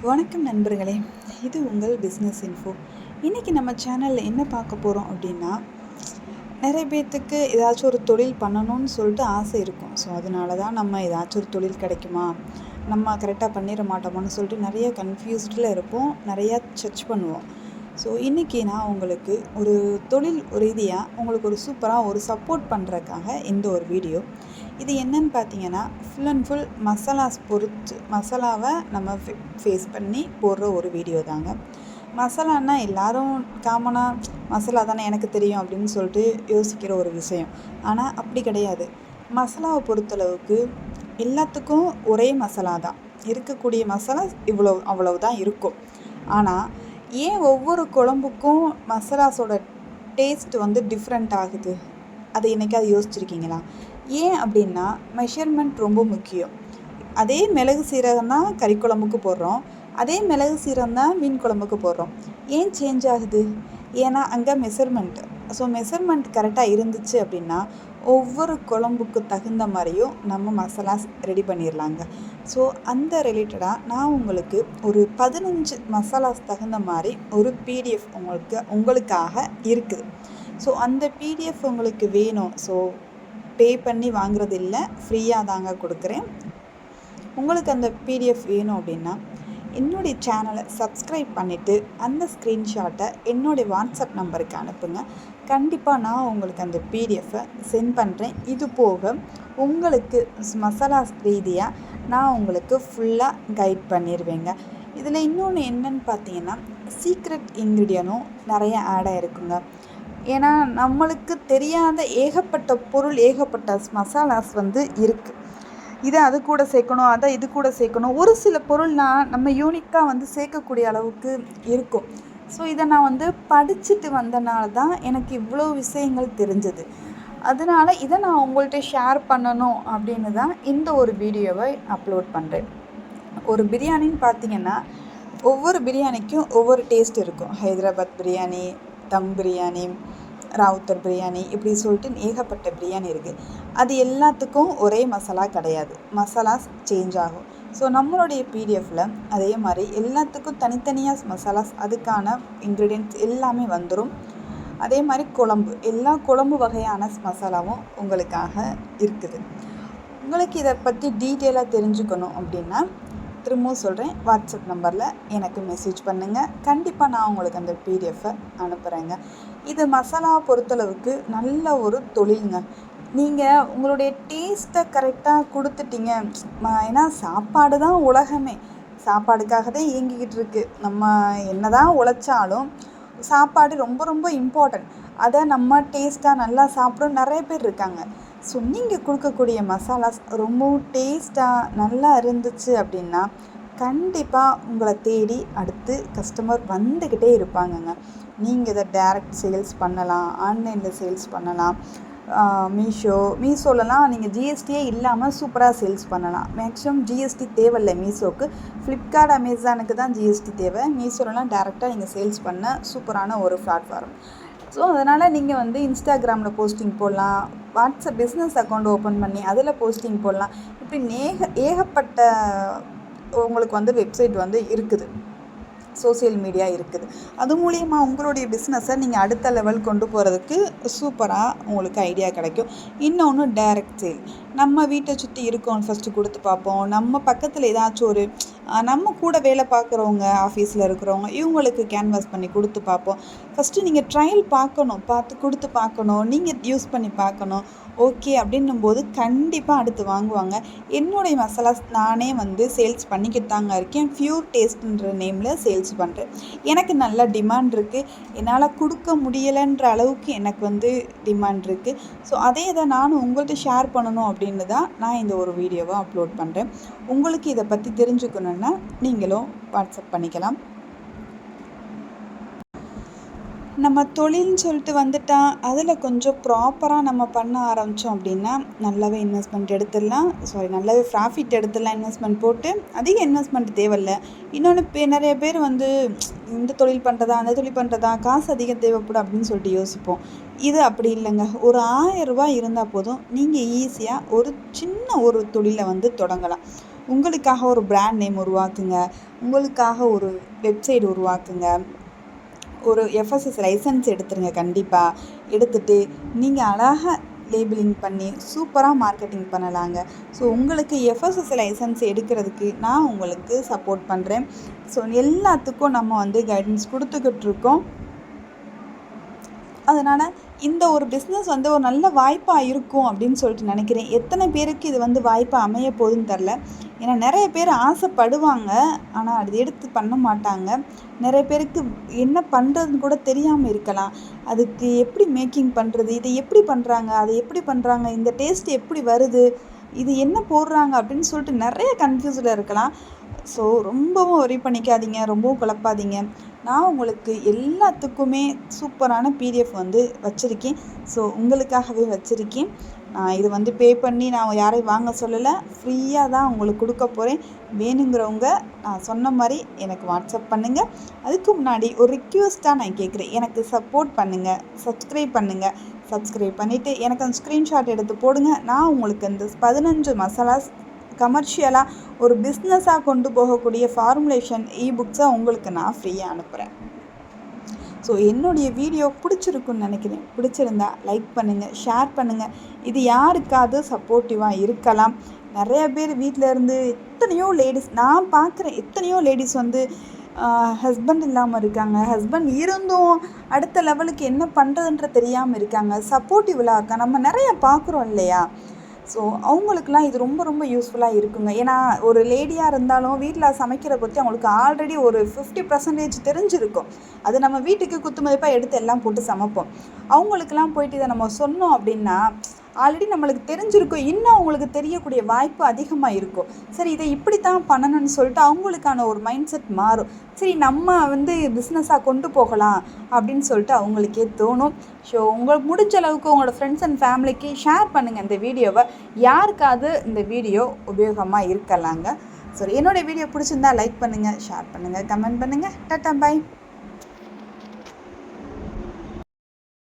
வணக்கம் நண்பர்களே, இது உங்கள் பிஸ்னஸ் இன்ஃபோ. இன்றைக்கி நம்ம சேனலில் என்ன பார்க்க போகிறோம் அப்படின்னா, நிறைய பேர்த்துக்கு ஏதாச்சும் ஒரு தொழில் பண்ணணும்னு சொல்லிட்டு ஆசை இருக்கும். ஸோ அதனால தான் நம்ம ஏதாச்சும் ஒரு தொழில் கிடைக்குமா, நம்ம கரெக்டாக பண்ணிட மாட்டோமான்னு சொல்லிட்டு நிறைய கன்ஃபியூஸ்டில் இருப்போம், நிறையா சர்ச் பண்ணுவோம். ஸோ இன்றைக்கி நான் உங்களுக்கு ஒரு தொழில் ரீதியாக உங்களுக்கு ஒரு சூப்பராக ஒரு சப்போர்ட் பண்ணுறதுக்காக இந்த ஒரு வீடியோ. இது என்னன்னு பார்த்தீங்கன்னா, ஃபுல் அண்ட் ஃபுல் மசாலாஸ் பொறுத்து மசாலாவை நம்ம ஃபேஸ் பண்ணி போடுற ஒரு வீடியோ தாங்க. மசாலான்னா எல்லோரும் காமனாக மசாலா தானே எனக்கு தெரியும் அப்படின்னு சொல்லிட்டு யோசிக்கிற ஒரு விஷயம். ஆனால் அப்படி கிடையாது. மசாலாவை பொறுத்தளவுக்கு எல்லாத்துக்கும் ஒரே மசாலா தான் இருக்கக்கூடிய. மசாலா அவ்வளவு தான் இருக்கும். ஆனால் ஏன் ஒவ்வொரு குழம்புக்கும் மசாலாஸோட டேஸ்ட் டிஃப்ரெண்ட் ஆகுது, அதை என்னைக்காவது யோசிச்சிருக்கீங்களா? ஏன் அப்படின்னா, மெஷர்மெண்ட் ரொம்ப முக்கியம். அதே மிளகு சீரகம் தான் கறி குழம்புக்கு போடுறோம், அதே மிளகு சீரகம் தான் மீன் குழம்புக்கு போடுறோம். ஏன் சேஞ்ச் ஆகுது? ஏன்னா அங்கே மெஷர்மெண்ட். ஸோ மெஷர்மெண்ட் கரெக்டாக இருந்துச்சு அப்படின்னா ஒவ்வொரு குழம்புக்கு தகுந்த மாதிரியும் நம்ம மசாலாஸ் ரெடி பண்ணிடலாங்க. ஸோ அந்த ரிலேட்டடாக நான் உங்களுக்கு ஒரு 15 மசாலாஸ் தகுந்த மாதிரி ஒரு பிடிஎஃப் உங்களுக்காக இருக்குது. ஸோ அந்த பிடிஎஃப் உங்களுக்கு வேணும். ஸோ பே பண்ணி வாங்குறது இல்லை, ஃப்ரீயாக தாங்க கொடுக்குறேன். உங்களுக்கு அந்த பிடிஎஃப் வேணும் அப்படின்னா என்னுடைய சேனலை சப்ஸ்கிரைப் பண்ணிவிட்டு அந்த ஸ்க்ரீன்ஷாட்டை என்னுடைய வாட்ஸ்அப் நம்பருக்கு அனுப்புங்க. கண்டிப்பாக நான் உங்களுக்கு அந்த பிடிஎஃப்பை சென்ட் பண்ணுறேன். இது போக உங்களுக்கு மசாலாஸ் ரீதியாக நான் உங்களுக்கு ஃபுல்லாக கைட் பண்ணிடுவேங்க. இதில் இன்னொன்று என்னன்னு பார்த்தீங்கன்னா, சீக்ரெட் இன்க்ரீடியனும் நிறைய ஆட் ஆகிருக்குங்க. ஏன்னா நம்மளுக்கு தெரியாத ஏகப்பட்ட பொருள், ஏகப்பட்ட மசாலாஸ் இருக்குது. இதை அது கூட சேர்க்கணும், அதை இது கூட சேர்க்கணும். ஒரு சில பொருள்னால் நம்ம யூனிக்காக சேர்க்கக்கூடிய அளவுக்கு இருக்கும். ஸோ இதை நான் படிச்சுட்டு வந்தனால தான் எனக்கு இவ்வளோ விஷயங்கள் தெரிஞ்சது. அதனால் இதை நான் உங்கள்கிட்ட ஷேர் பண்ணணும் அப்படின்னு தான் இந்த ஒரு வீடியோவை அப்லோட் பண்ணுறேன். ஒரு பிரியாணின்னு பார்த்திங்கன்னா, ஒவ்வொரு பிரியாணிக்கும் ஒவ்வொரு டேஸ்ட் இருக்கும். ஹைதராபாத் பிரியாணி, தம் பிரியாணி, ராவுத்தர் பிரியாணி, இப்படி சொல்லிட்டு ஏகப்பட்ட பிரியாணி இருக்குது. அது எல்லாத்துக்கும் ஒரே மசாலா கிடையாது, மசாலாஸ் சேஞ்ச் ஆகும். ஸோ நம்மளுடைய பிடிஎஃப்பில் அதே மாதிரி எல்லாத்துக்கும் தனித்தனியாக மசாலாஸ், அதுக்கான இன்க்ரீடியன்ட்ஸ் எல்லாமே வந்துடும். அதே மாதிரி எல்லா குழம்பு வகையான மசாலாவும் உங்களுக்காக இருக்குது. உங்களுக்கு இதை பற்றி டீட்டெயிலாக தெரிஞ்சுக்கணும் அப்படின்னா திரும்பவும் சொல்கிறேன், வாட்ஸ்அப் நம்பரில் எனக்கு மெசேஜ் பண்ணுங்கள். கண்டிப்பாக நான் உங்களுக்கு அந்த பிடிஎஃப்பை அனுப்புகிறேங்க. இது மசாலாவை பொறுத்தளவுக்கு நல்ல ஒரு தொழிலுங்க. நீங்கள் உங்களுடைய டேஸ்ட்டை கரெக்டாக கொடுத்துட்டீங்க. ஏன்னா சாப்பாடு தான் உலகமே, சாப்பாடுக்காக தான் இயங்கிக்கிட்டு இருக்குது. நம்ம என்ன தான் உழைச்சாலும் சாப்பாடு ரொம்ப ரொம்ப இம்பார்ட்டன்ட். அதை நம்ம டேஸ்ட்டாக நல்லா சாப்பிட்றோம் நிறைய பேர் இருக்காங்க. ஸோ நீங்கள் கொடுக்கக்கூடிய மசாலாஸ் ரொம்பவும் டேஸ்ட்டாக நல்லா இருந்துச்சு அப்படின்னா கண்டிப்பாக உங்களை தேடி அடுத்து கஸ்டமர் வந்துக்கிட்டே இருப்பாங்கங்க. நீங்கள் இதை டைரக்ட் சேல்ஸ் பண்ணலாம், ஆன்லைனில் சேல்ஸ் பண்ணலாம். மீஷோலலாம் நீங்கள் ஜிஎஸ்டியே இல்லாமல் சூப்பராக சேல்ஸ் பண்ணலாம். மேக்ஸிமம் ஜிஎஸ்டி தேவையில்லை மீஷோவுக்கு. ஃப்ளிப்கார்ட், அமேசானுக்கு தான் ஜிஎஸ்டி தேவை. மீஷோலலாம் டேரெக்டாக நீங்கள் சேல்ஸ் பண்ண சூப்பரான ஒரு பிளாட்ஃபார்ம். ஸோ அதனால் நீங்கள் இன்ஸ்டாகிராமில் போஸ்டிங் போடலாம், வாட்ஸ்அப் பிஸ்னஸ் அக்கௌண்ட் ஓப்பன் பண்ணி அதில் போஸ்டிங் போடலாம். இப்படி ஏகப்பட்ட உங்களுக்கு வெப்சைட் இருக்குது, சோசியல் மீடியா இருக்குது. அது மூலிமா உங்களுடைய பிஸ்னஸை நீங்கள் அடுத்த லெவல் கொண்டு போகிறதுக்கு சூப்பராக உங்களுக்கு ஐடியா கிடைக்கும். இன்னொன்று டைரக்ட் சேல். நம்ம வீட்டை சுற்றி இருக்கோம் ஃபஸ்ட்டு கொடுத்து பார்ப்போம். நம்ம பக்கத்தில் ஏதாச்சும் நம்ம கூட வேலை பார்க்குறவங்க, ஆஃபீஸில் இருக்கிறவங்க, இவங்களுக்கு கேன்வாஸ் பண்ணி கொடுத்து பார்ப்போம். ஃபஸ்ட்டு நீங்கள் ட்ரையல் பார்த்து கொடுத்து பார்க்கணும், நீங்கள் யூஸ் பண்ணி பார்க்கணும். ஓகே அப்படின்னும்போது கண்டிப்பாக அடுத்து வாங்குவாங்க. என்னுடைய மசாலாஸ் நானே சேல்ஸ் பண்ணிக்கிட்டு தாங்க இருக்கேன். ப்யூர் டேஸ்ட்ன்ற நேமில் சேல்ஸ் பண்ணுறேன். எனக்கு நல்ல டிமாண்ட் இருக்குது. என்னால் கொடுக்க முடியலைன்ற அளவுக்கு எனக்கு டிமாண்ட் இருக்குது. ஸோ அதே இதை நானும் உங்கள்கிட்ட ஷேர் பண்ணணும் அப்படின்னு தான் நான் இந்த ஒரு வீடியோவை அப்லோட் பண்ணுறேன். உங்களுக்கு இதை பற்றி தெரிஞ்சுக்கணுன்னா நீங்களும் வாட்ஸ்அப் பண்ணிக்கலாம். நம்ம தொழில்னு சொல்லிட்டு வந்துட்டால் அதில் கொஞ்சம் ப்ராப்பராக நம்ம பண்ண ஆரம்பித்தோம் அப்படின்னா நல்லாவே இன்வெஸ்ட்மெண்ட் எடுத்துடலாம். நல்லாவே ப்ராஃபிட் எடுத்துடலாம். இன்வெஸ்ட்மெண்ட் போட்டு அதிக இன்வெஸ்ட்மெண்ட் தேவையில்லை. இன்னொன்று நிறைய பேர் இந்த தொழில் பண்ணுறதா அந்த தொழில் பண்ணுறதா, காசு அதிகம் தேவைப்படும் அப்படின்னு சொல்லிட்டு யோசிப்போம். இது அப்படி இல்லைங்க. ஒரு 1000 ரூபாய் இருந்தால் போதும், நீங்கள் ஈஸியாக ஒரு சின்ன ஒரு தொழிலை தொடங்கலாம். உங்களுக்காக ஒரு பிராண்ட் நேம் உருவாக்குங்க, உங்களுக்காக ஒரு வெப்சைட் உருவாக்குங்க, ஒரு எஃப்எஸ்எஸ் லைசன்ஸ் எடுத்துருங்க. கண்டிப்பாக எடுத்துகிட்டு நீங்கள் அழகாக லேபிளிங் பண்ணி சூப்பராக மார்க்கெட்டிங் பண்ணலாங்க. ஸோ உங்களுக்கு எஃப்எஸ்எஸ் லைசன்ஸ் எடுக்கிறதுக்கு நான் உங்களுக்கு சப்போர்ட் பண்ணுறேன். ஸோ எல்லாத்துக்கும் நம்ம கைடன்ஸ் கொடுத்துக்கிட்டு இருக்கோம். அதனால் இந்த ஒரு பிஸ்னஸ் ஒரு நல்ல வாய்ப்பாக இருக்கும் அப்படின்னு சொல்லிட்டு நினைக்கிறேன். எத்தனை பேருக்கு இது வாய்ப்பாக அமைய போகுதுன்னு தெரில. ஏன்னா நிறைய பேர் ஆசைப்படுவாங்க, ஆனால் அது எடுத்து பண்ண மாட்டாங்க. நிறைய பேருக்கு என்ன பண்ணுறதுன்னு கூட தெரியாமல் இருக்கலாம். அதுக்கு எப்படி மேக்கிங் பண்ணுறது, இதை எப்படி பண்ணுறாங்க, அதை எப்படி பண்ணுறாங்க, இந்த டேஸ்ட் எப்படி வருது, இது என்ன போடுறாங்க அப்படின்னு சொல்லிட்டு நிறைய கன்ஃபியூஸில் இருக்கலாம். ஸோ ரொம்பவும் ஒரி பண்ணிக்காதீங்க, ரொம்பவும் குழப்பாதீங்க. நான் உங்களுக்கு எல்லாத்துக்குமே சூப்பரான பிடிஎஃப் வச்சுருக்கேன். ஸோ உங்களுக்காகவே வச்சுருக்கேன். நான் இது பே பண்ணி நான் யாரையும் வாங்க சொல்லலை, ஃப்ரீயாக தான் உங்களுக்கு கொடுக்க போகிறேன். வேணுங்கிறவங்க நான் சொன்ன மாதிரி எனக்கு வாட்ஸ்அப் பண்ணுங்கள். அதுக்கு முன்னாடி ஒரு ரிக்வெஸ்ட்டாக நான் கேட்குறேன், எனக்கு சப்போர்ட் பண்ணுங்கள், சப்ஸ்கிரைப் பண்ணுங்கள். சப்ஸ்கிரைப் பண்ணிவிட்டு எனக்கு அந்த ஸ்க்ரீன்ஷாட் எடுத்து போடுங்க. நான் உங்களுக்கு இந்த 15 மசாலாஸ் கமர்ஷியலாக ஒரு பிஸ்னஸாக கொண்டு போகக்கூடிய ஃபார்முலேஷன் இபுக்ஸை உங்களுக்கு நான் ஃப்ரீயாக அனுப்புகிறேன். ஸோ என்னுடைய வீடியோ பிடிச்சிருக்குன்னு நினைக்கிறேன். பிடிச்சிருந்தா லைக் பண்ணுங்கள், ஷேர் பண்ணுங்கள். இது யாருக்காவது சப்போர்ட்டிவாக இருக்கலாம். நிறைய பேர் வீட்டில் இருந்து எத்தனையோ லேடிஸ் நான் பார்க்குறேன், எத்தனையோ லேடிஸ் ஹஸ்பண்ட் இல்லாமல் இருக்காங்க, ஹஸ்பண்ட் இருந்தும் அடுத்த லெவலுக்கு என்ன பண்ணுறதுன்ற தெரியாமல் இருக்காங்க. சப்போர்ட்டிவ்லாம் இருக்கா நம்ம நிறைய பார்க்குறோம் இல்லையா? ஸோ அவங்களுக்குலாம் இது ரொம்ப ரொம்ப யூஸ்ஃபுல்லாக இருக்குங்க. ஏன்னா ஒரு லேடியாக இருந்தாலும் வீட்டில் சமைக்கிறத பற்றி அவங்களுக்கு ஆல்ரெடி ஒரு 50% தெரிஞ்சிருக்கும். அது நம்ம வீட்டுக்கு குத்துமதிப்பாக எடுத்து எல்லாம் போட்டு சமைப்போம். அவங்களுக்கெல்லாம் போயிட்டு இதை நம்ம சொன்னோம் அப்படின்னா ஆல்ரெடி நம்மளுக்கு தெரிஞ்சிருக்கும், இன்னும் அவங்களுக்கு தெரியக்கூடிய வாய்ப்பு அதிகமாக இருக்கும். சரி, இதை இப்படி தான் பண்ணணும்னு சொல்லிட்டு அவங்களுக்கான ஒரு மைண்ட் செட் மாறும். சரி, நம்ம பிஸ்னஸாக கொண்டு போகலாம் அப்படின்னு சொல்லிட்டு அவங்களுக்கே தோணும். ஸோ உங்களுக்கு முடிஞ்ச அளவுக்கு உங்களோட ஃப்ரெண்ட்ஸ் அண்ட் ஃபேமிலிக்கு ஷேர் பண்ணுங்கள் இந்த வீடியோவை. யாருக்காவது இந்த வீடியோ உபயோகமாக இருக்கலாங்க. சரி, என்னோடய வீடியோ பிடிச்சிருந்தா லைக் பண்ணுங்கள், ஷேர் பண்ணுங்கள், கமெண்ட் பண்ணுங்கள். டாட்டா, பாய்.